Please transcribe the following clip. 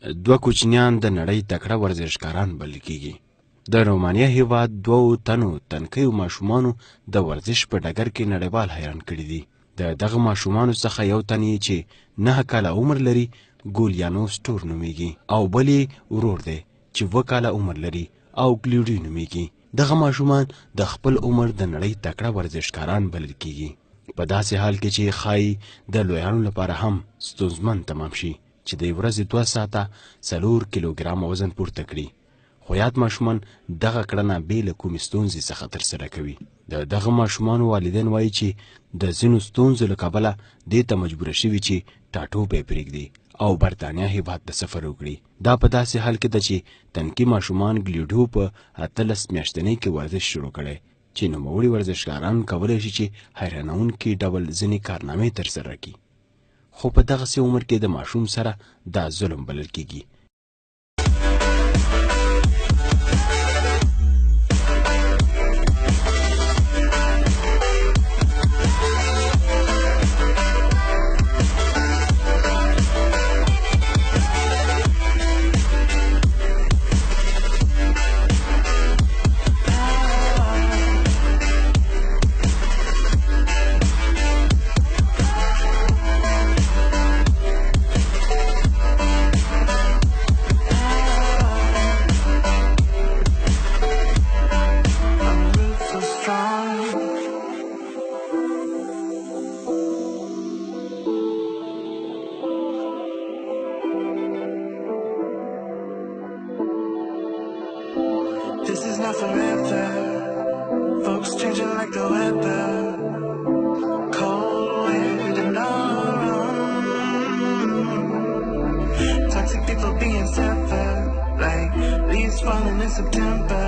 دوه کوچنیان د نړۍ تکړه ورزشکاران بلل کېږي. د رومانیا هیواد 2 تنو تنکیو ماشومانو د ورزش په ډګر کې نړیوال حیران کړي دي. د دغه ماشومانو څخه یو تن یې چې 9 کاله عمر لري ګولیانو سټور نومیږي او بل یې ورور دی چې 2 کاله عمر لري او ګلیوډي نومیږي. دغه ماشومان د خپل عمر د نړۍ تکړه ورزشکاران بلل کېږي، په داسې حال کې چې ښایي د لویانو لپاره هم ستونزمن تمام شي چې د ورځې 2 ساعته 4 کیلوګرام وزن پورته کړي. خو یاد ماشومان دغه کړنه بې له کومې ستونزې څخه ترسره کوي. د دغه ماشومانو والدین وایي چې د ځینو ستونزو له کبله دې ته مجبوره شوي چې ټاټوبی پرېږدي او برطانیا هیواد ته سفر وکړي. دا په داسې حال کې ده چې تنکي ماشومان ګلیډو په 18 میاشتنۍ کې ورزش شروع کړی چې نوموړي ورزشکاران کولی شي چې حیرانونکي ډول ځینې کارنامې ترسره کړي. خو په دغسې عمر کې د ماشوم سره دا ظلم بلل کېږي. This is not forever. Folks changing like the weather. Cold wind and toxic people being severed, like leaves falling in September.